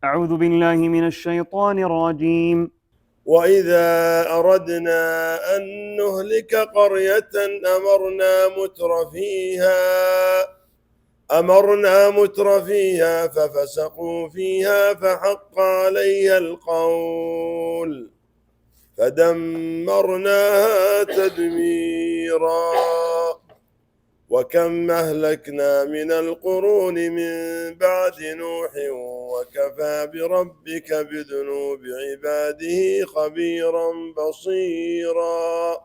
أعوذ بالله من الشيطان الرجيم. وإذا أردنا أن نهلك قرية أمرنا متر فيها ففسقوا فيها فحق عليها القول فدمرناها تدميرا. وكم أهلكنا من القرون من بعد نوح وكفى بربك بذنوب عباده خبيرا بصيرا.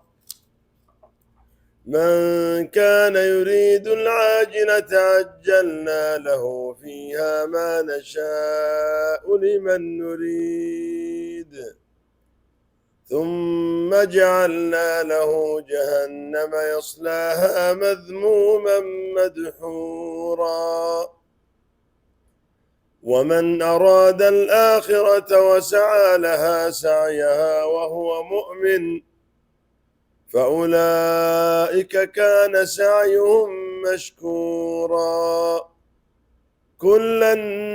من كان يريد العاجلة عجلنا له فيها ما نشاء لمن نريد ثم جعلنا له جهنم يصلاها مذموما مدحورا. ومن أراد الآخرة وسعى لها سعيها وهو مؤمن فأولئك كان سعيهم مشكورا. كلا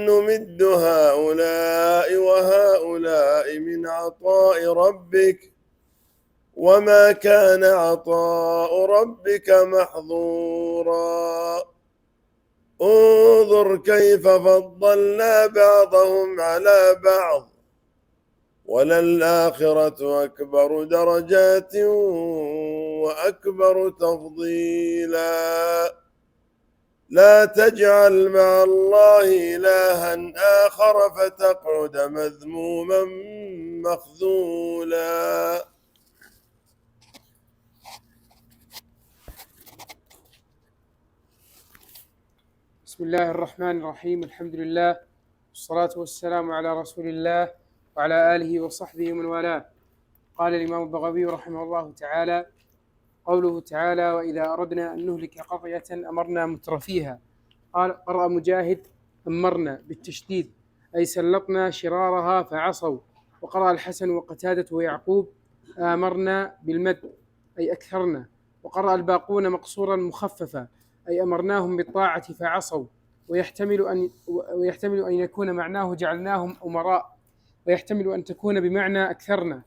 نمد هؤلاء وهؤلاء من عطاء ربك وما كان عطاء ربك محظورا. انظر كيف فضلنا بعضهم على بعض وللآخرة أكبر درجات وأكبر تفضيلا. لا تجعل مع الله إلها آخر فتقعد مذموما مخذولا. بسم الله الرحمن الرحيم. الحمد لله والصلاة والسلام على رسول الله وعلى آله وصحبه ومن والاه. قال الإمام البغوي رحمه الله تعالى: قوله تعالى: وإذا أردنا أن نهلك قرية أمرنا مترفيها. قال قرأ مجاهد: أمرنا بالتشديد أي سلطنا شرارها فعصوا. وقرأ الحسن وقتادة ويعقوب: آمرنا بالمد أي أكثرنا. وقرأ الباقون مقصورا مخففا أي أمرناهم بالطاعة فعصوا. ويحتمل أن يكون معناه جعلناهم أمراء، ويحتمل أن تكون بمعنى أكثرنا.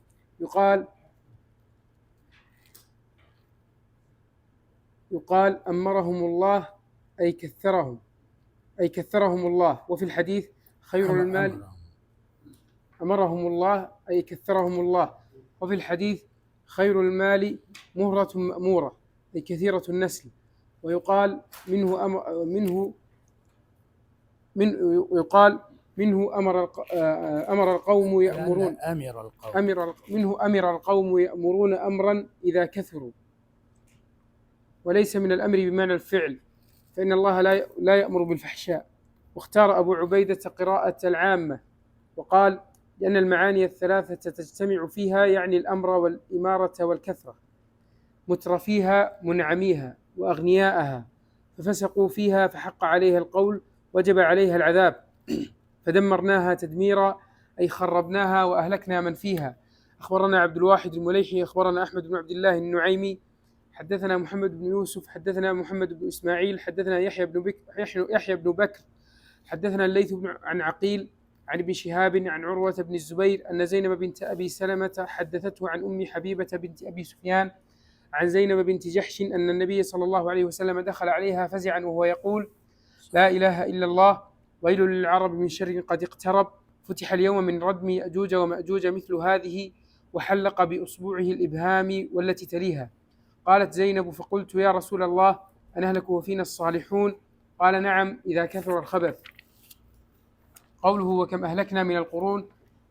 يقال أمرهم الله أي كثرهم الله. وفي الحديث خير المال أمرهم الله أي كثرهم الله. وفي الحديث خير المال مهرة مأمورة أي كثيرة النسل. ويقال منه أمر القوم يأمرون منه أمر القوم يأمرون أمرا إذا كثروا، وليس من الأمر بمعنى الفعل، فإن الله لا يأمر بالفحشاء. واختار أبو عبيدة قراءة العامة وقال: لأن المعاني الثلاثة تجتمع فيها، يعني الأمر والإمارة والكثرة. مترفيها منعميها وأغنياءها، ففسقوا فيها فحق عليها القول وجب عليها العذاب. فدمرناها تدميرا أي خربناها وأهلكنا من فيها. أخبرنا عبد الواحد المليحي أخبرنا أحمد بن عبد الله النعيمي حدثنا محمد بن يوسف حدثنا محمد بن إسماعيل حدثنا يحيى بن بكر حدثنا الليث عن عقيل عن ابن شهاب عن عروة بن الزبير أن زينب بنت أبي سلمة حدثته عن أم حبيبة بنت أبي سفيان عن زينب بنت جحش أن النبي صلى الله عليه وسلم دخل عليها فزعا وهو يقول: لا إله إلا الله، ويل للعرب من شر قد اقترب، فتح اليوم من ردم يأجوج ومأجوج مثل هذه، وحلق بأصبعه الإبهام والتي تليها. قالت زينب: فقلت: يا رسول الله، أنهلك وفينا الصالحون؟ قال: نعم، إذا كثر الخبث. قوله: وكم أهلكنا من القرون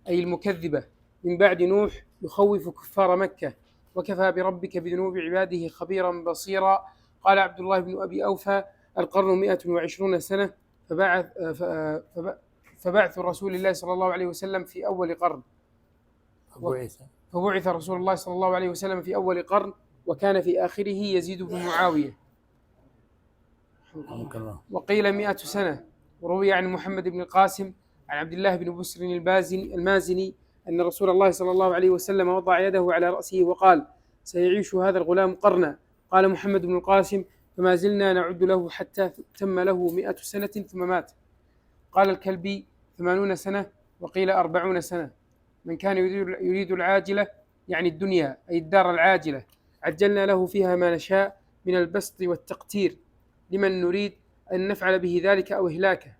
أي المكذبة من بعد نوح، يخوف كفار مكة. وكفى بربك بذنوب عباده خبيرا بصيرا. قال عبد الله بن أبي أوفى: القرن 120 سنة، فبعث رسول الله صلى الله عليه وسلم في أول قرن. فبعث رسول الله صلى الله عليه وسلم في أول قرن، وكان في آخره يزيد بن معاوية. وقيل 100 سنة. وروي عن محمد بن القاسم عن عبد الله بن بسر المازني أن رسول الله صلى الله عليه وسلم وضع يده على رأسه وقال: سيعيش هذا الغلام قرنا. قال محمد بن القاسم: فما زلنا نعد له حتى تم له 100 سنة ثم مات. قال الكلبي: 80 سنة. وقيل 40 سنة. من كان يريد العاجلة يعني الدنيا أي الدار العاجلة عجلنا له فيها ما نشاء من البسط والتقتير لمن نريد أن نفعل به ذلك أو إهلاكه،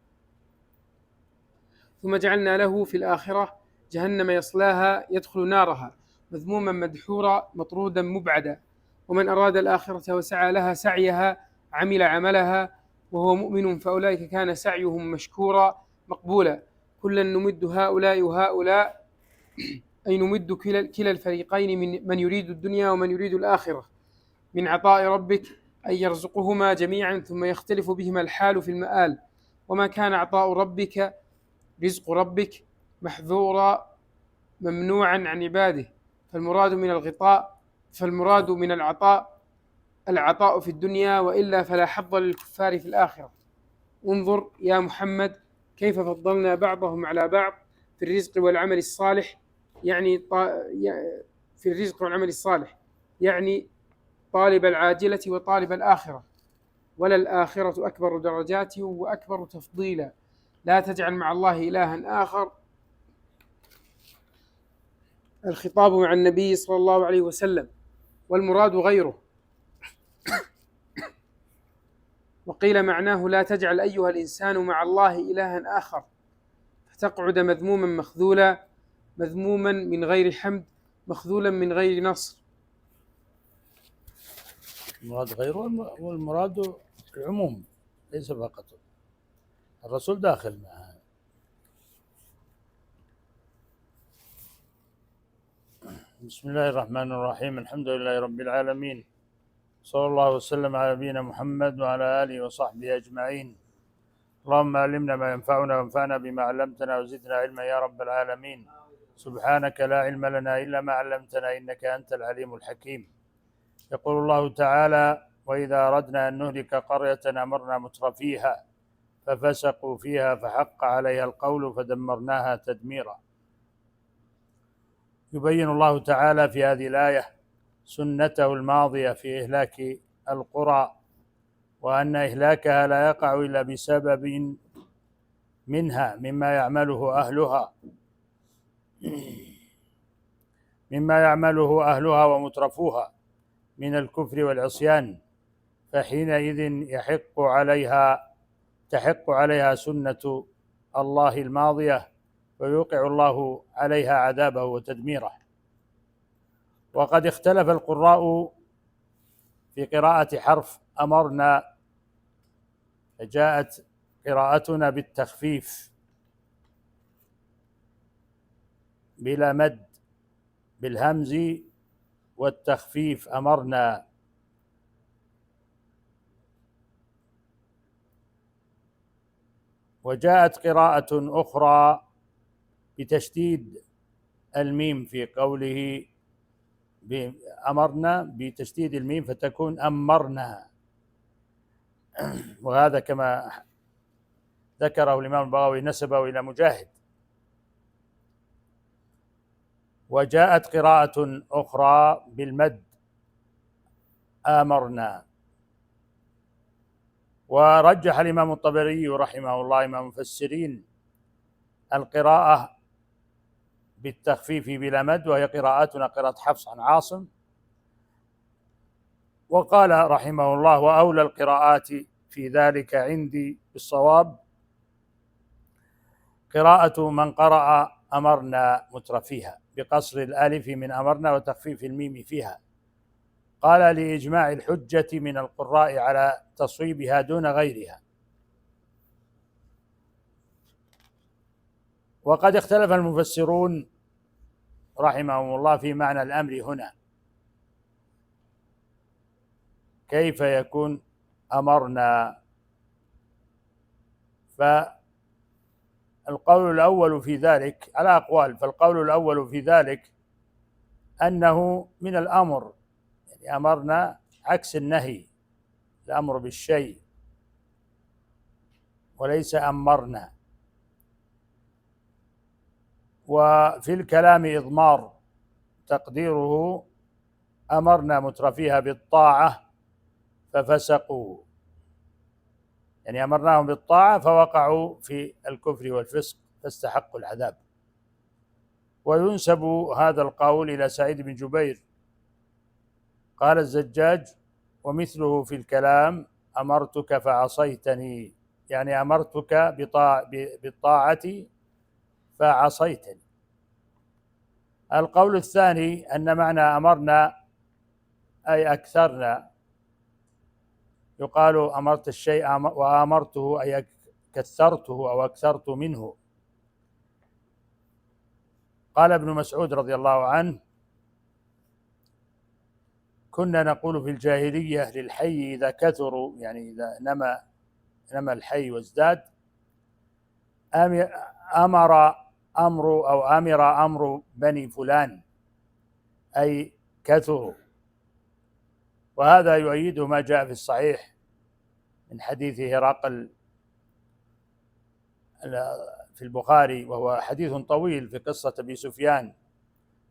ثم جعلنا له في الآخرة جهنم يصلاها يدخل نارها مذموما مدحورا مطرودا مبعدا. ومن أراد الآخرة وسعى لها سعيها عمل عملها وهو مؤمن فأولئك كان سعيهم مشكورا مقبولا. كلا نمد هؤلاء وهؤلاء أي نمد كلا الفريقين من يريد الدنيا ومن يريد الآخرة من عطاء ربك أي يرزقهما جميعا ثم يختلف بهما الحال في المآل. وما كان عطاء ربك رزق ربك محظورا ممنوعا عن عباده، فالمراد من العطاء في الدنيا، وإلا فلا حظ للكفار في الآخرة. انظر يا محمد كيف فضلنا بعضهم على بعض في الرزق والعمل الصالح، يعني طالب العاجلة وطالب الآخرة، وللآخرة أكبر درجات وأكبر تفضيلا. لا تجعل مع الله إلها آخر. الخطاب مع النبي صلى الله عليه وسلم والمراد غيره. وقيل معناه لا تجعل أيها الإنسان مع الله إلها آخر فتقعد مذموما مخذولا، مذموما من غير حمد مخذولا من غير نصر. المراد غيره والمراد العموم ليس فقط الرسول داخل معها. بسم الله الرحمن الرحيم. الحمد لله رب العالمين، صلى الله وسلم على نبينا محمد وعلى آله وصحبه أجمعين. اللهم علمنا ما ينفعنا وانفعنا بما علمتنا وزدنا علما يا رب العالمين. سبحانك لا علم لنا إلا ما علمتنا إنك أنت العليم الحكيم. يقول الله تعالى: وإذا أردنا أن نهلك قرية أمرنا مترفيها ففسقوا فيها فحق عليها القول فدمرناها تدميرا. يبين الله تعالى في هذه الآية سنته الماضية في إهلاك القرى، وأن إهلاكها لا يقع إلا بسبب منها مما يعمله أهلها من الكفر والعصيان، فحينئذ تحق عليها سنة الله الماضية ويوقع الله عليها عذابه وتدميره. وقد اختلف القراء في قراءة حرف أمرنا، فجاءت قراءتنا بالتخفيف بلا مد بالهمز والتخفيف أمرنا، وجاءت قراءة أخرى بتشديد الميم في قوله أمرنا بتشديد الميم فتكون أمرنا، وهذا كما ذكره الإمام البغوي نسبه إلى مجاهد. وجاءت قراءة أخرى بالمد آمرنا. ورجح الإمام الطبري رحمه الله إمام المفسرين القراءة بالتخفيف بلا مد، وهي قراءتنا قراءة حفص عن عاصم. وقال رحمه الله: وأولى القراءات في ذلك عندي بالصواب قراءة من قرأ أمرنا مترفيها بقصر الألف من أمرنا وتخفيف الميم فيها، قال لإجماع الحجة من القراء على تصويبها دون غيرها. وقد اختلف المفسرون رحمهم الله في معنى الأمر هنا، كيف يكون أمرنا؟ فالقول الأول في ذلك على أقوال، فالقول الأول في ذلك أنه من الأمر، يعني أمرنا عكس النهي، الأمر بالشيء وليس أمرنا. وفي الكلام إضمار تقديره أمرنا مترفيها بالطاعة ففسقوا، يعني أمرناهم بالطاعة فوقعوا في الكفر والفسق فاستحقوا العذاب. وينسب هذا القول إلى سعيد بن جبير. قال الزجاج: ومثله في الكلام أمرتك فعصيتني، يعني أمرتك بالطاعة فعصيتني. القول الثاني أن معنى أمرنا أي أكثرنا، يقال أمرت الشيء وآمرته أي كثرته أو أكثرت منه. قال ابن مسعود رضي الله عنه: كنا نقول في الجاهلية للحي إذا كثروا، يعني إذا نمى الحي وازداد، أمر أمر بني فلان، أي كثروا. وهذا يؤيد ما جاء في الصحيح من حديث هرقل في البخاري، وهو حديث طويل في قصة أبي سفيان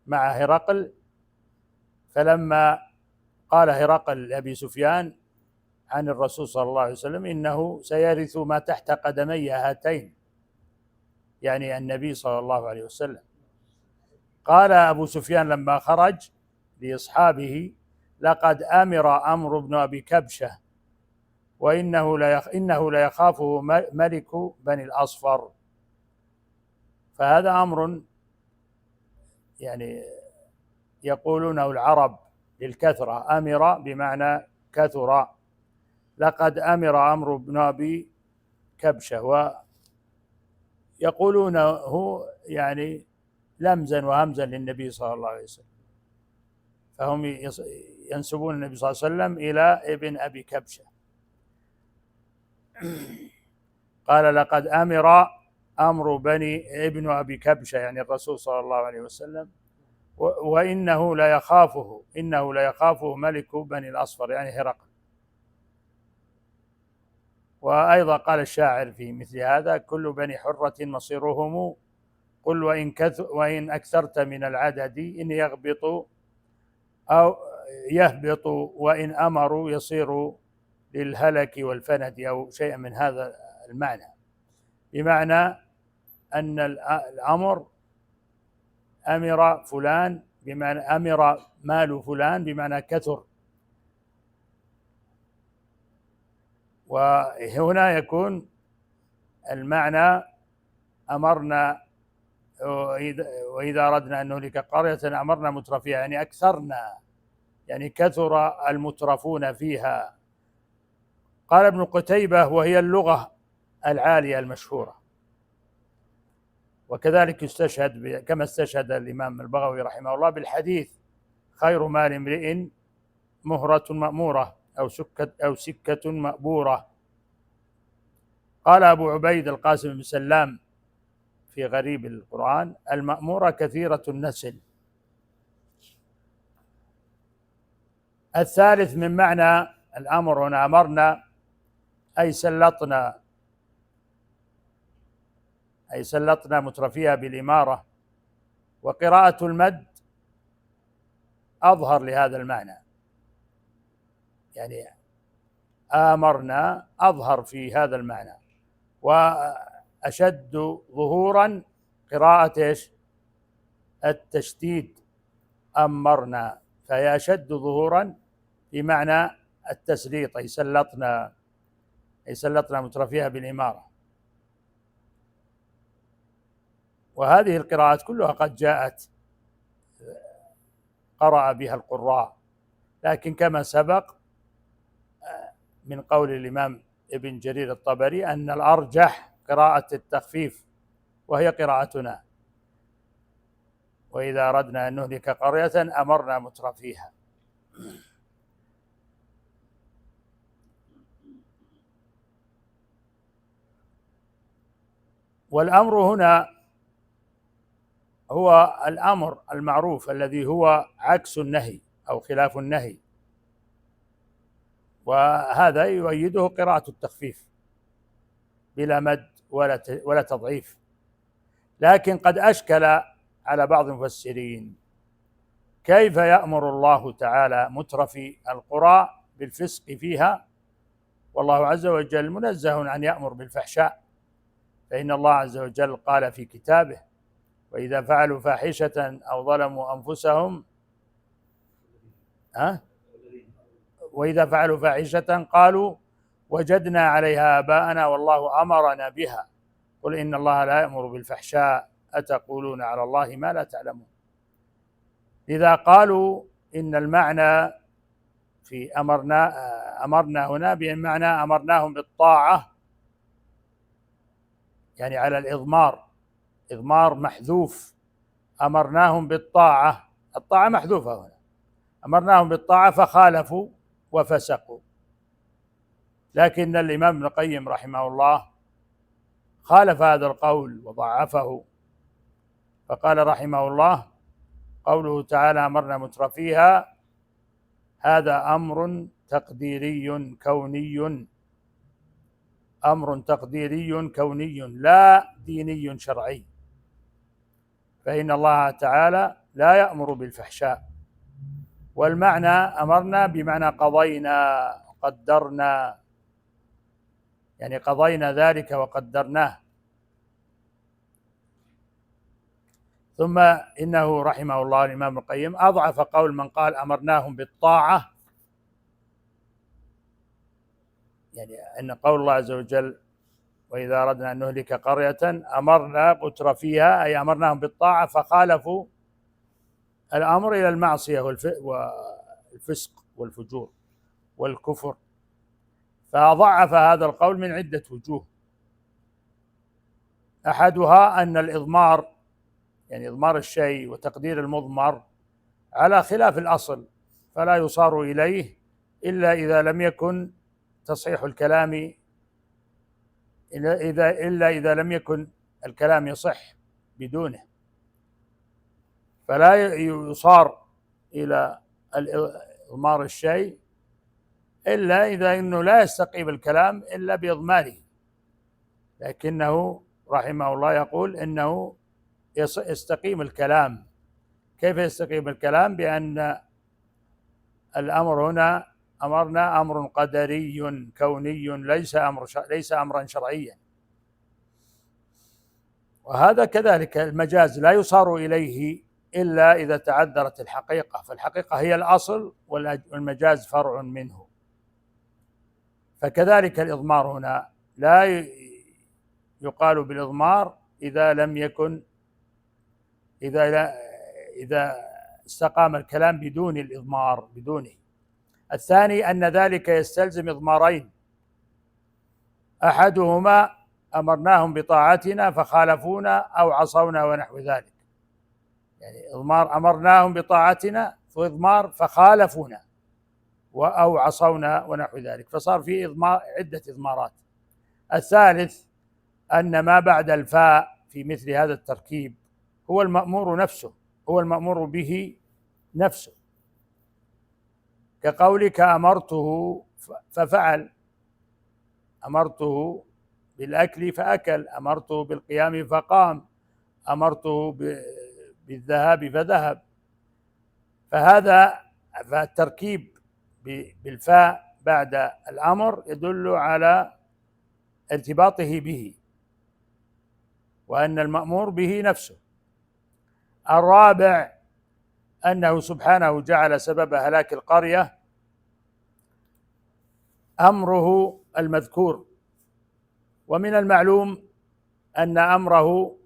مع هرقل. فلما قال هرقل لأبي سفيان عن الرسول صلى الله عليه وسلم: إنه سيرث ما تحت قدمي هاتين، يعني النبي صلى الله عليه وسلم. قال أبو سفيان لما خرج لأصحابه: لقد أمر أمر بن أبي كبشة، وإنه ليخافه ملك بني الأصفر. فهذا أمر يعني يقولونه العرب للكثرة، أمر بمعنى كثر. لقد أمر أمر بن أبي كبشة، ويقولونه يعني لمزا وهمزا للنبي صلى الله عليه وسلم، فهم ينسبون النبي صلى الله عليه وسلم إلى ابن أبي كبشة. قال: لقد أمر أمر ابن أبي كبشة، يعني الرسول صلى الله عليه وسلم، وإنه ليخافه ملك بني الأصفر، يعني هرقل. وأيضا قال الشاعر في مثل هذا: كل بني حرة مصيرهم، قل وإن أكثرت من العدد، إن يغبط أو يهبط، وإن أمروا يصير للهلك والفند، أو شيء من هذا المعنى، بمعنى أن الأمر أمر فلان بمعنى أمر مال فلان بمعنى كثر. وهنا يكون المعنى أمرنا، وإذا أردنا أن نهلك قرية أمرنا مترفيها، يعني أكثرنا، يعني كثر المترفون فيها. قال ابن قتيبة: وهي اللغة العالية المشهورة. وكذلك يستشهد كما استشهد الإمام البغوي رحمه الله بالحديث: خير مال امرئ مهرة مأمورة أو سكة مأبورة. قال أبو عبيد القاسم بن سلام في غريب القرآن: المأمورة كثيرة النسل. الثالث من معنى الأمر هنا أمرنا أي سلطنا مترفيها بالإمارة. وقراءة المد أظهر لهذا المعنى، يعني آمرنا أظهر في هذا المعنى. وأشد ظهورا قراءة التشديد، أمرنا، فهي أشد ظهورا بمعنى التسليط، أي سلطنا مترفيها بالإمارة. وهذه القراءات كلها قد جاءت قرأ بها القراء، لكن كما سبق من قول الإمام ابن جرير الطبري أن الأرجح قراءة التخفيف، وهي قراءتنا: وإذا أردنا أن نهلك قرية أمرنا مترفيها. والأمر هنا هو الأمر المعروف الذي هو عكس النهي أو خلاف النهي، وهذا يؤيده قراءة التخفيف بلا مد ولا تضعيف. لكن قد أشكل على بعض المفسرين كيف يأمر الله تعالى مترفي القرى بالفسق فيها، والله عز وجل منزه عن يأمر بالفحشاء، فإن الله عز وجل قال في كتابه: وإذا فعلوا فاحشة أو ظلموا أنفسهم وإذا فعلوا فاحشة قالوا وجدنا عليها آباءنا والله أمرنا بها قل إن الله لا يأمر بالفحشاء أتقولون على الله ما لا تعلمون. إذا قالوا إن المعنى في أمرنا هنا بمعنى أمرناهم بالطاعة، يعني على إضمار محذوف، أمرناهم بالطاعة، الطاعة محذوفة هنا، أمرناهم بالطاعة فخالفوا وفسقوا. لكن الإمام ابن القيم رحمه الله خالف هذا القول وضعفه، فقال رحمه الله: قوله تعالى أمرنا مترفيها هذا أمر تقديري كوني، أمر تقديري كوني لا ديني شرعي، فإن الله تعالى لا يأمر بالفحشاء. والمعنى أمرنا بمعنى قضينا وقدرنا، يعني قضينا ذلك وقدرناه. ثم إنه رحمه الله الإمام القيم أضعف قول من قال أمرناهم بالطاعة، يعني أن قول الله عز وجل وإذا أردنا أن نهلك قرية أمرنا مترفيها، أي أمرناهم بالطاعة فخالفوا الأمر إلى المعصية والفسق والفجور والكفر، فضعف هذا القول من عدة وجوه. أحدها أن الإضمار، يعني إضمار الشيء وتقدير المضمر، على خلاف الأصل، فلا يصار إليه إلا إذا لم يكن تصحيح الكلام، إلا إذا لم يكن الكلام يصح بدونه، فلا يصار إلى إضمار الشيء إلا إذا أنه لا يستقيم الكلام إلا بإضماره. لكنه رحمه الله يقول إنه يستقيم الكلام. كيف يستقيم الكلام؟ بأن الأمر هنا أمرنا أمر قدري كوني ليس أمرا شرعيا. وهذا كذلك المجاز لا يصار إليه إلا إذا تعذرت الحقيقة، فالحقيقة هي الأصل والمجاز فرع منه. فكذلك الإضمار هنا لا يقال بالإضمار إذا استقام الكلام بدون الإضمار بدونه. الثاني أن ذلك يستلزم إضمارين: أحدهما أمرناهم بطاعتنا فخالفونا أو عصونا ونحو ذلك، يعني إضمار أمرناهم بطاعتنا وإضمار فخالفونا أو عصونا ونحو ذلك، فصار في عدة إضمارات. الثالث أن ما بعد الفاء في مثل هذا التركيب هو المأمور نفسه، هو المأمور به نفسه، كقولك أمرته ففعل، أمرته بالأكل فأكل، أمرته بالقيام فقام، أمرته بالذهاب فذهب. فالتركيب بالفاء بعد الأمر يدل على ارتباطه به وأن المأمور به نفسه. الرابع أنه سبحانه جعل سبب هلاك القرية أمره المذكور، ومن المعلوم أن أمره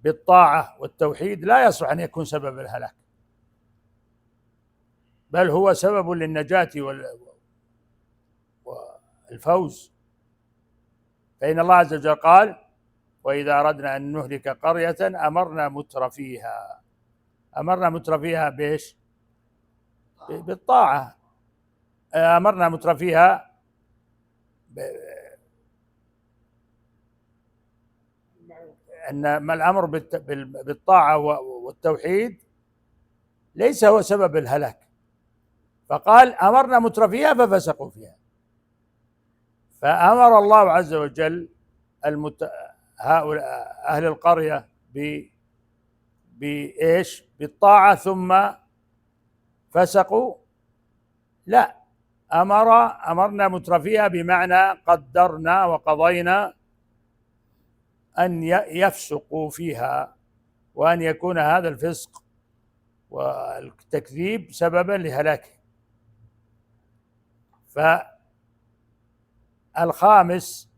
بالطاعة والتوحيد لا يصح أن يكون سبب الهلاك، بل هو سبب للنجاة والفوز. فإن الله عز وجل قال وإذا أردنا أن نهلك قرية أمرنا مترفيها. أمرنا مترفيها بإيش؟ بالطاعة. أمرنا مترفيها أن الأمر بالطاعة والتوحيد ليس هو سبب الهلاك، فقال أمرنا مترفيها ففسقوا فيها. فأمر الله عز وجل هؤلاء أهل القرية بإيش؟ بالطاعة ثم فسقوا؟ لا، أمرنا مترفيها بمعنى قدرنا وقضينا أن يفسقوا فيها، وأن يكون هذا الفسق والتكذيب سببا لهلاكه. فالخامس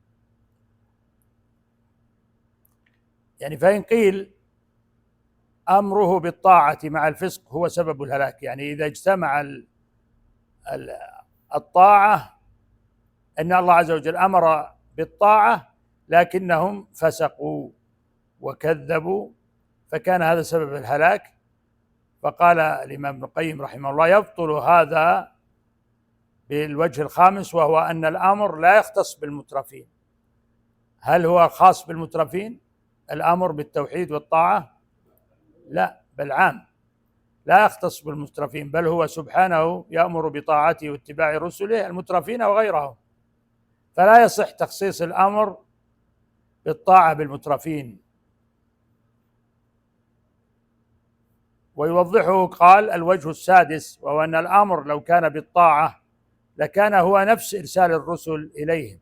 يعني فإن قيل أمره بالطاعة مع الفسق هو سبب الهلاك، يعني إذا اجتمع الطاعة، أن الله عز وجل أمر بالطاعة لكنهم فسقوا وكذبوا، فكان هذا سبب الهلاك. فقال الإمام ابن القيم رحمه الله: يبطل هذا بالوجه الخامس، وهو أن الأمر لا يختص بالمترفين. هل هو خاص بالمترفين الأمر بالتوحيد والطاعة؟ لا، بل عام، لا يختص بالمترفين، بل هو سبحانه يأمر بطاعته واتباع رسله المترفين وغيرهم، فلا يصح تخصيص الأمر بالطاعة بالمترفين. ويوضحه قال: الوجه السادس، وهو أن الأمر لو كان بالطاعة لكان هو نفس إرسال الرسل إليهم،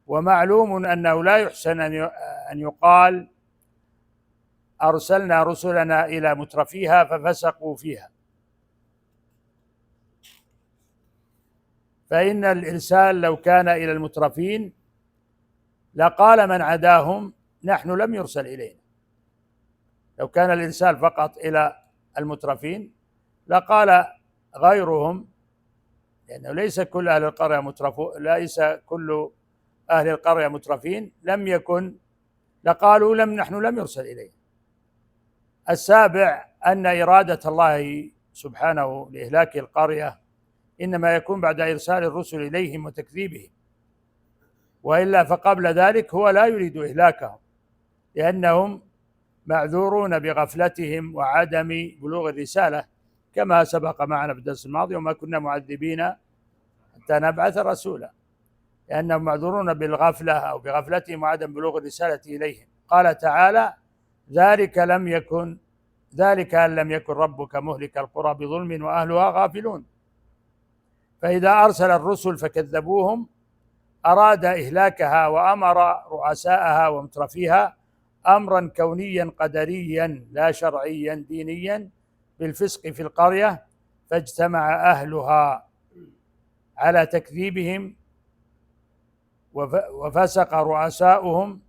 ومعلوم أنه لا يحسن أن يقال أرسلنا رسلنا إلى مترفيها ففسقوا فيها، فإن الإرسال لو كان إلى المترفين لقال من عداهم نحن لم يرسل إلينا. لو كان الإرسال فقط إلى المترفين لقال غيرهم، لأنه ليس كل أهل القرية ليس كل أهل القرية مترفين، لم يكن لقالوا نحن لم يرسل إلينا. السابع أن إرادة الله سبحانه لإهلاك القرية إنما يكون بعد إرسال الرسل إليهم وتكذيبهم، وإلا فقبل ذلك هو لا يريد إهلاكهم، لأنهم معذورون بغفلتهم وعدم بلوغ الرسالة، كما سبق معنا في الدرس الماضي: وما كنا معذبين حتى نبعث رسولا، لأنهم معذورون بالغفلة أو بغفلتهم وعدم بلوغ الرسالة إليهم. قال تعالى: ذلك أن لم يكن ربك مهلك القرى بظلم وأهلها غافلون. فإذا أرسل الرسل فكذبوهم أراد إهلاكها، وأمر رؤساءها ومترفيها أمرا كونيا قدريا لا شرعيا دينيا بالفسق في القرية، فاجتمع أهلها على تكذيبهم وفسق رؤساؤهم،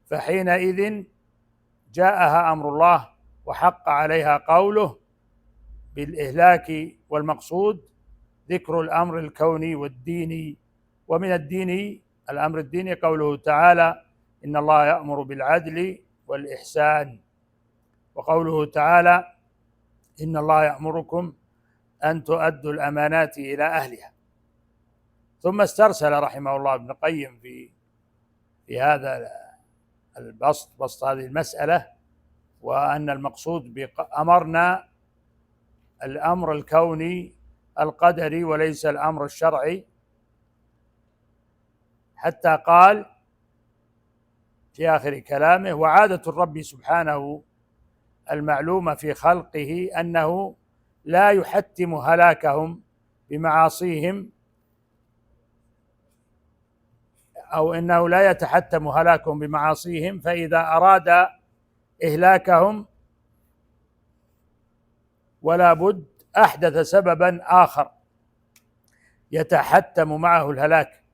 فحينئذ جاءها أمر الله وحق عليها قوله بالإهلاك، والمقصود ذكر الأمر الكوني والديني. ومن الدين الأمر الديني قوله تعالى: إن الله يأمر بالعدل والإحسان، وقوله تعالى: إن الله يأمركم أن تؤدوا الأمانات إلى أهلها. ثم استرسل رحمه الله ابن القيم في هذا بسط هذه المسألة، وأن المقصود أمرنا الأمر الكوني القدري وليس الأمر الشرعي، حتى قال في آخر كلامه: وعادة الرب سبحانه المعلومة في خلقه أنه لا يحتم هلاكهم بمعاصيهم، أو أنه لا يتحتم هلاكهم بمعاصيهم، فإذا أراد إهلاكهم ولا بد أحدث سببا آخر يتحتم معه الهلاك.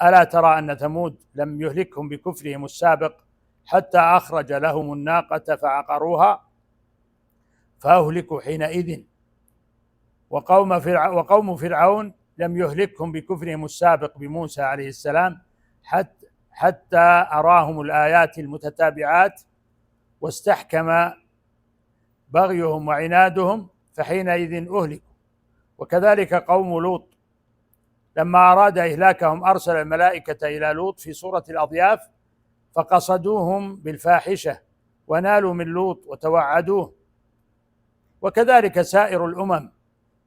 ألا ترى أن ثمود لم يهلكهم بكفرهم السابق حتى أخرج لهم الناقة فعقروها فأهلكوا حينئذ، وقوم فرعون لم يهلكهم بكفرهم السابق بموسى عليه السلام حتى أراهم الآيات المتتابعات واستحكم بغيهم وعنادهم فحينئذ أهلكوا. وكذلك قوم لوط لما أراد إهلاكهم أرسل الملائكة إلى لوط في صورة الأضياف فقصدوهم بالفاحشة ونالوا من لوط وتوعدوه. وكذلك سائر الأمم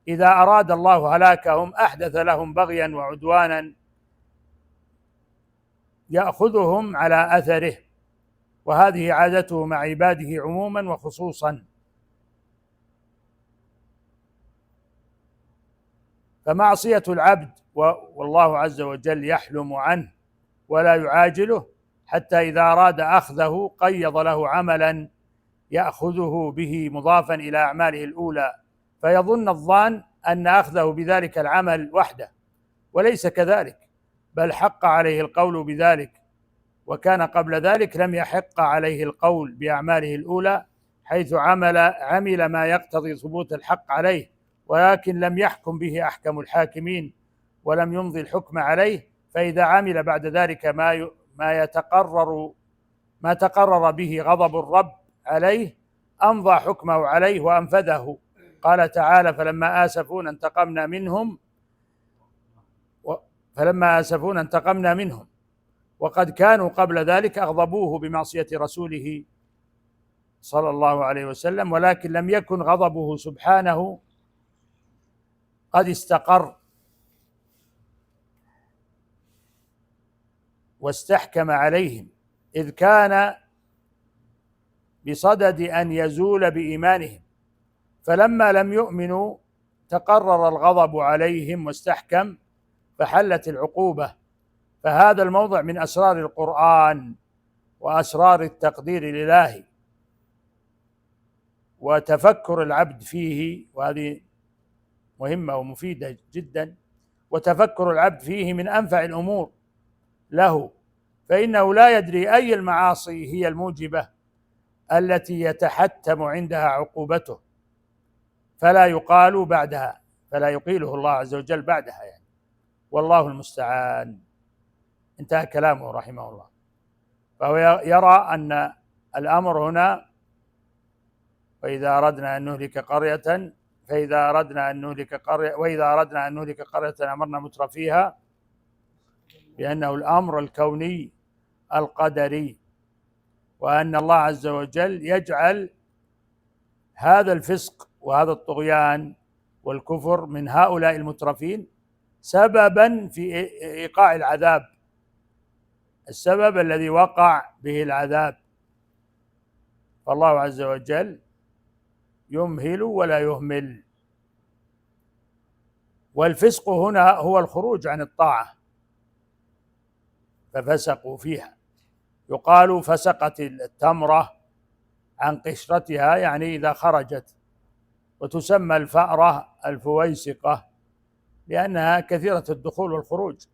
إذا أراد الله هلاكهم أحدث لهم بغيا وعدوانا يأخذهم على أثره، وهذه عادته مع عباده عموما وخصوصا. فمعصية العبد والله عز وجل يحلم عنه ولا يعاجله حتى إذا أراد أخذه قيض له عملا يأخذه به مضافا إلى أعماله الأولى، فيظن الظان أن أخذه بذلك العمل وحده، وليس كذلك، بل حق عليه القول بذلك، وكان قبل ذلك لم يحق عليه القول بأعماله الأولى، حيث عمل ما يقتضي ثبوت الحق عليه، ولكن لم يحكم به أحكم الحاكمين ولم يمضي الحكم عليه. فإذا عمل بعد ذلك ما تقرر به غضب الرب عليه أمضى حكمه عليه وأنفذه. قال تعالى: فلما انتقمنا منهم وقد كانوا قبل ذلك أغضبوه بمعصية رسوله صلى الله عليه وسلم، ولكن لم يكن غضبه سبحانه قد استقر واستحكم عليهم، إذ كان بصدد أن يزول بإيمانهم، فلما لم يؤمنوا تقرر الغضب عليهم واستحكم فحلت العقوبة. فهذا الموضع من أسرار القرآن وأسرار التقدير الإلهي، وتفكر العبد فيه، وهذه مهمة ومفيدة جدا، وتفكر العبد فيه من أنفع الأمور له، فإنه لا يدري أي المعاصي هي الموجبة التي يتحتم عندها عقوبته، فلا يقيله الله عز وجل بعدها يعني. والله المستعان. انتهى كلامه رحمه الله. فهو يرى أن الأمر هنا: وإذا أردنا أن نهلك قرية أمرنا مترفيها، بأنه الأمر الكوني القدري، وأن الله عز وجل يجعل هذا الفسق وهذا الطغيان والكفر من هؤلاء المترفين سببا في إيقاع العذاب، السبب الذي وقع به العذاب. فالله عز وجل يمهل ولا يهمل. والفسق هنا هو الخروج عن الطاعة، ففسقوا فيها. يقال فسقت التمرة عن قشرتها، يعني إذا خرجت، وتسمى الفأرة الفويسقة لأنها كثيرة الدخول والخروج.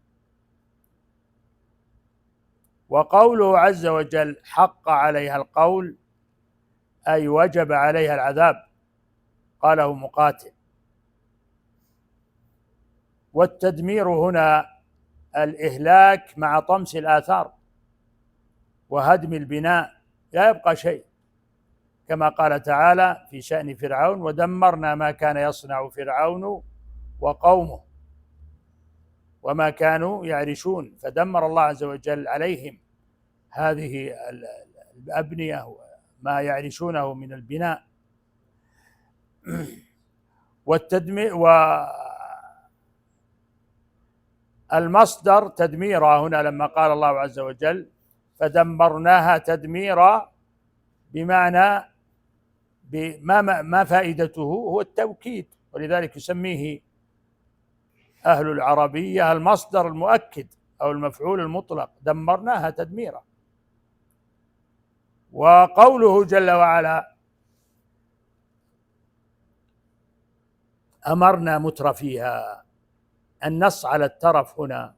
وقوله عز وجل حق عليها القول أي وجب عليها العذاب، قاله مقاتل. والتدمير هنا الإهلاك مع طمس الآثار وهدم البناء، لا يبقى شيء، كما قال تعالى في شأن فرعون: ودمرنا ما كان يصنع فرعون وقومه وما كانوا يعرشون. فدمر الله عز وجل عليهم هذه الأبنية ما يعرشونه من البناء. والتدمير والمصدر تدميرا هنا لما قال الله عز وجل فدمرناها تدميرا، بمعنى ما فائدته هو التوكيد، ولذلك يسميه أهل العربية المصدر المؤكد أو المفعول المطلق، دمرناها تدميرا. وقوله جل وعلا أمرنا مترفيها، النص على الترف هنا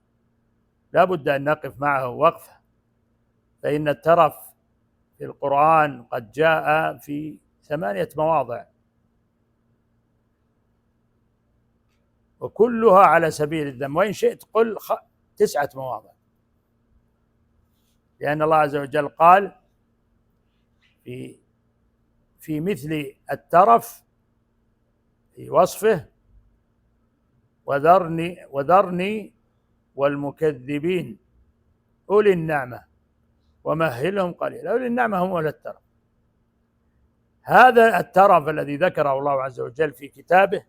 لا بد أن نقف معه وقفة، فإن الترف في القرآن قد جاء في 8 مواضع، وكلها على سبيل الذم، وإن شئت قل 9 مواضع، لأن الله عز وجل قال في مثل الترف في وصفه: وذرني والمكذبين أولي النعمة ومهلهم قليلا. أولي النعمة هم أولي الترف. هذا الترف الذي ذكره الله عز وجل في كتابه،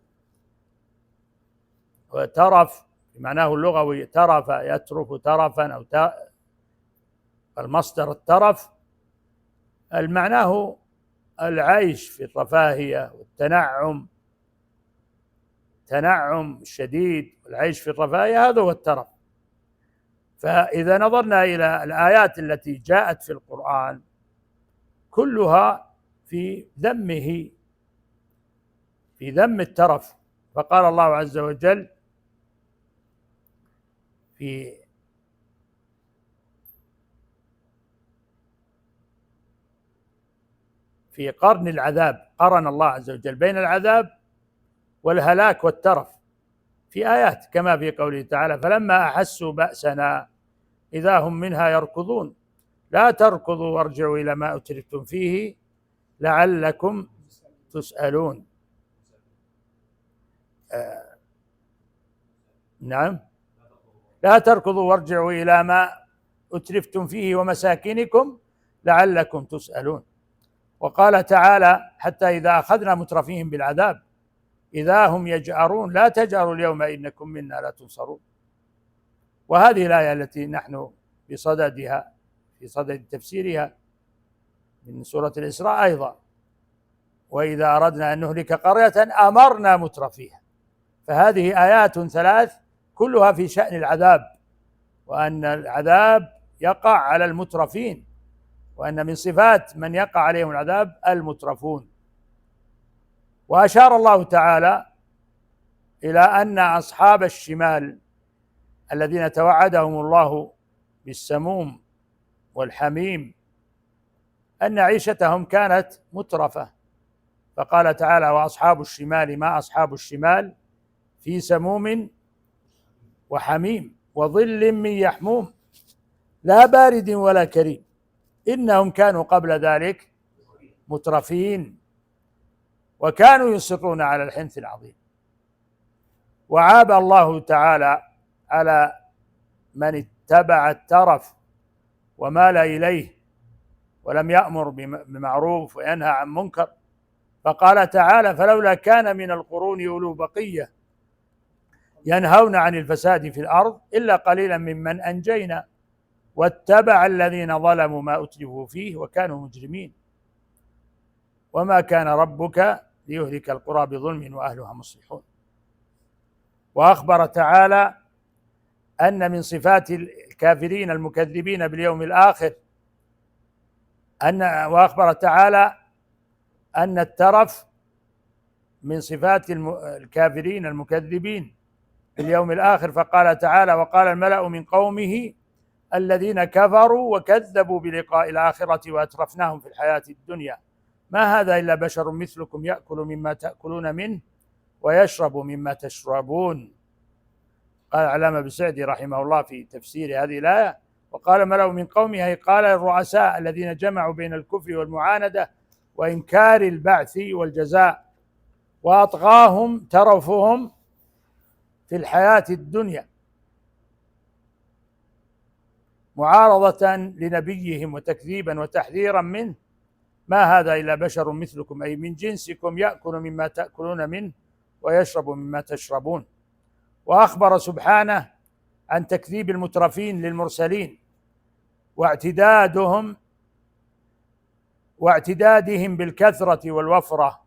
وترف بمعناه اللغوي ترف يترف ترفا، أو المصدر الترف المعناه العيش في الرفاهية والتنعم، تنعم شديد والعيش في الرفاهية، هذا هو الترف. فإذا نظرنا إلى الآيات التي جاءت في القرآن كلها في ذمه، في ذم الترف. فقال الله عز وجل في قرن العذاب، قرن الله عز وجل بين العذاب والهلاك والترف في آيات، كما في قوله تعالى: فلما أحسوا بأسنا إذا هم منها يركضون لا تركضوا وارجعوا إلى ما أترفتم فيه لعلكم تسألون. نعم، لا تركضوا وارجعوا إلى ما أترفتم فيه ومساكنكم لعلكم تسألون. وقال تعالى: حتى إذا أخذنا مترفيهم بالعذاب إذا هم يجأرون لا تجأروا اليوم إنكم منا لا تنصرون. وهذه الآية التي نحن بصددها في صدد تفسيرها من سورة الإسراء أيضا: وإذا أردنا أن نهلك قرية أمرنا مترفيها. فهذه آيات ثلاث كلها في شأن العذاب، وأن العذاب يقع على المترفين، وأن من صفات من يقع عليهم العذاب المترفون. وأشار الله تعالى إلى أن أصحاب الشمال الذين توعدهم الله بالسموم والحميم أن عيشتهم كانت مترفة، فقال تعالى: وأصحاب الشمال ما أصحاب الشمال في سموم وحميم وظل من يحموم لا بارد ولا كريم إنهم كانوا قبل ذلك مترفين وكانوا يصرون على الحنث العظيم. وعاب الله تعالى على من اتبع الترف ومال إليه ولم يأمر بمعروف وينهى عن منكر، فقال تعالى: فلولا كان من القرون أولو بقية ينهون عن الفساد في الأرض إلا قليلا ممن أنجينا واتبع الذين ظلموا ما أترفوا فيه وكانوا مجرمين وما كان ربك ليهلك القرى بظلم وأهلها مصلحون. وأخبر تعالى أن من صفات الكافرين المكذبين باليوم الآخر وأخبر تعالى أن الترف من صفات الكافرين المكذبين باليوم الآخر، فقال تعالى: وقال الملأ من قومه الذين كفروا وكذبوا بلقاء الآخرة وأترفناهم في الحياة الدنيا ما هذا إلا بشر مثلكم يأكل مما تأكلون منه ويشرب مما تشربون. قال العلامة بسعدي رحمه الله في تفسير هذه الآية: وقال الملأ من قومه، قال الرؤساء الذين جمعوا بين الكفر والمعاندة وإنكار البعث والجزاء وأطغاهم ترفهم في الحياة الدنيا معارضة لنبيهم وتكذيبا وتحذيرا منه ما هذا إلا بشر مثلكم أي من جنسكم يأكل مما تأكلون منه ويشرب مما تشربون. وأخبر سبحانه عن تكذيب المترفين للمرسلين واعتدادهم بالكثرة والوفرة،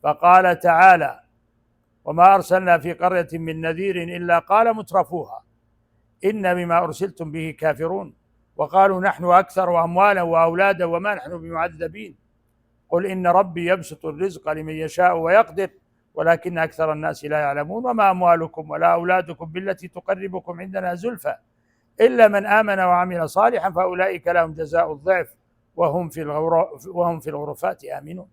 فقال تعالى: وما أرسلنا في قرية من نذير إلا قال مترفوها إن بما أرسلتم به كافرون وقالوا نحن أكثر أموالا وأولادا وما نحن بمعذبين قل إن ربي يبسط الرزق لمن يشاء ويقدر ولكن أكثر الناس لا يعلمون وما أموالكم ولا أولادكم بالتي تقربكم عندنا زلفى إلا من آمن وعمل صالحا فأولئك لهم جزاء الضعف وهم في الغرفات آمنون.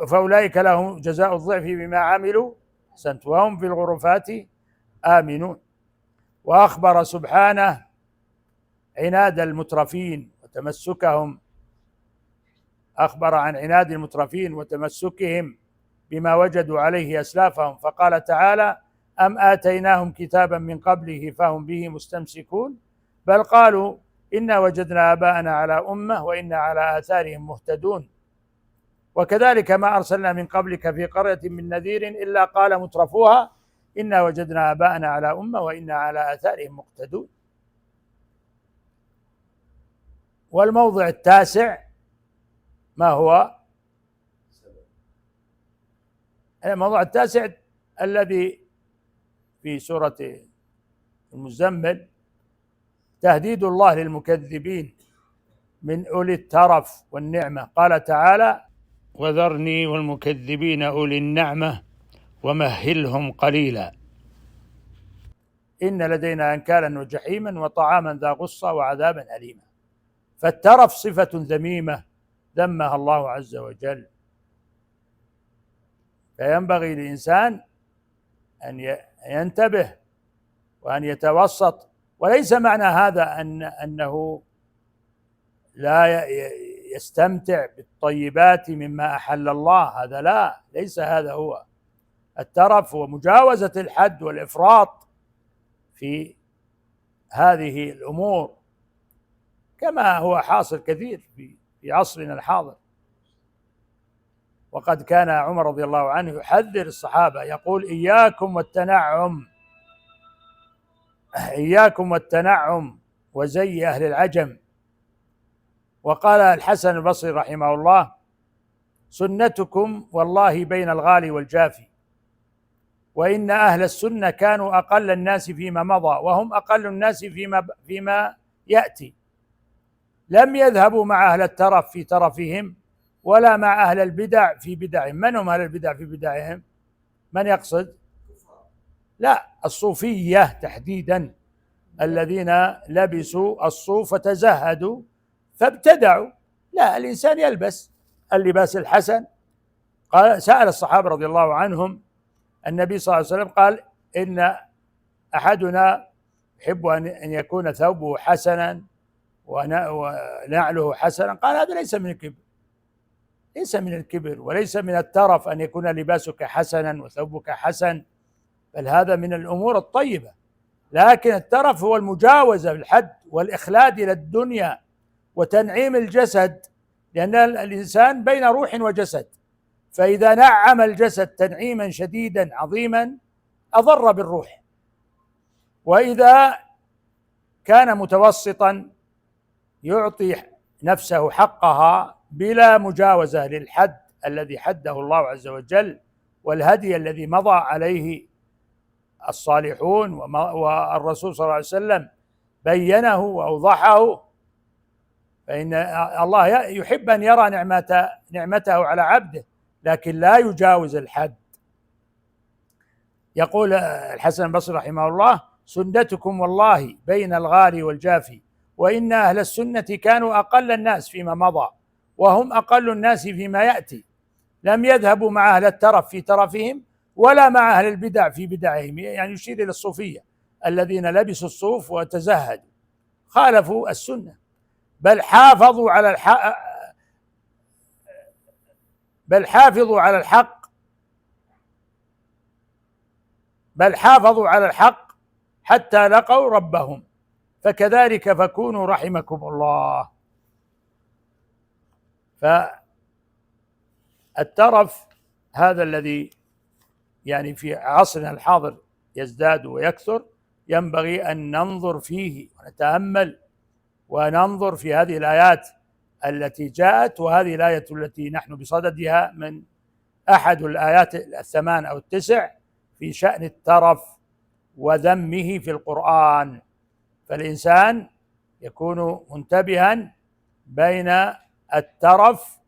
فأولئك لهم جزاء الضعف بما عملوا وهم في الغرفات آمنون. وأخبر سبحانه عناد المترفين وتمسكهم، أخبر عن عناد المترفين وتمسكهم بما وجدوا عليه أسلافهم، فقال تعالى: أم آتيناهم كتابا من قبله فهم به مستمسكون بل قالوا إنا وجدنا آباءنا على أمة وإنا على آثارهم مهتدون. وكذلك ما أرسلنا من قبلك في قرية من نذير إلا قال مترفوها إنا وجدنا آباءنا على أمة وإنا على آثارهم مقتدون. والموضع التاسع ما هو؟ الموضوع التاسع الذي في سورة المزمل تهديد الله للمكذبين من أولي الترف والنعمة. قال تعالى: وذرني والمكذبين أولي النعمة ومهلهم قليلا إن لدينا أنكالا وجحيما وطعاما ذا غصة وعذابا أليما. فالترف صفة ذميمة ذمها الله عز وجل، فينبغي للإنسان أن ينتبه وأن يتوسط. وليس معنى هذا أنه لا يستمتع بالطيبات مما أحل الله، هذا لا، ليس هذا هو الترف. ومجاوزة الحد والإفراط في هذه الأمور كما هو حاصل كثير في عصرنا الحاضر. وقد كان عمر رضي الله عنه يحذر الصحابة، يقول: إياكم والتنعم، إياكم والتنعم وزي أهل العجم. وقال الحسن البصري رحمه الله: سنتكم والله بين الغالي والجافي، وإن أهل السنة كانوا أقل الناس فيما مضى وهم أقل الناس فيما يأتي. لم يذهبوا مع أهل الترف في ترفهم ولا مع أهل البدع في بدعهم. من هم أهل البدع في بدعهم؟ من يقصد؟ لا، الصوفية تحديدا، الذين لبسوا الصوف وتزهدوا فابتدعوا. لا، الإنسان يلبس اللباس الحسن. قال سأل الصحابة رضي الله عنهم النبي صلى الله عليه وسلم، قال: إن أحدنا يحب أن يكون ثوبه حسنا ونعله حسنا. قال: هذا ليس من الكبر، ليس من الكبر وليس من الترف أن يكون لباسك حسنا وثوبك حسن، بل هذا من الأمور الطيبة. لكن الترف هو المجاوزة بالحد والإخلاد إلى الدنيا وتنعيم الجسد، لأن الإنسان بين روح وجسد، فإذا نعم الجسد تنعيما شديدا عظيما أضر بالروح، وإذا كان متوسطا يعطي نفسه حقها بلا مجاوزة للحد الذي حده الله عز وجل والهدي الذي مضى عليه الصالحون والرسول صلى الله عليه وسلم بينه وأوضحه. فإن الله يحب أن يرى نعمته على عبده، لكن لا يجاوز الحد. يقول الحسن البصري رحمه الله: سنتكم والله بين الغالي والجافي، وإن أهل السنة كانوا أقل الناس فيما مضى وهم أقل الناس فيما يأتي. لم يذهبوا مع أهل الترف في ترفهم ولا مع أهل البدع في بدعهم. يعني يشير إلى الصوفية الذين لبسوا الصوف وتزهدوا، خالفوا السنة، بل حافظوا على الحق، بل حافظوا على الحق حتى لقوا ربهم. فكذلك فكونوا رحمكم الله. فالترف هذا الذي يعني في عصرنا الحاضر يزداد ويكثر، ينبغي أن ننظر فيه ونتأمل وننظر في هذه الآيات التي جاءت. وهذه الآية التي نحن بصددها من أحد الآيات 8 أو 9 في شأن الترف وذمه في القرآن. فالإنسان يكون منتبها بين الترف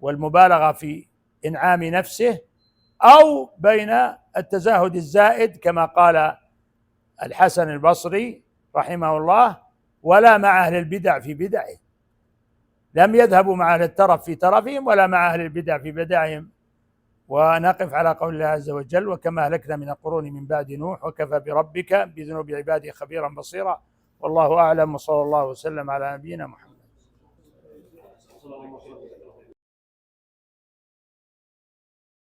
والمبالغة في إنعام نفسه، أو بين التزاهد الزائد كما قال الحسن البصري رحمه الله: ولا مع أهل البدع في بدعه. لم يذهبوا مع أهل الترف في ترفهم ولا مع أهل البدع في بدعهم. ونقف على قول الله عز وجل: وكما أهلكنا من القرون من بعد نوح وكفى بربك بذنوب عباده خبيرا بصيرا. والله أعلم، وصلى الله وسلم على نبينا محمد.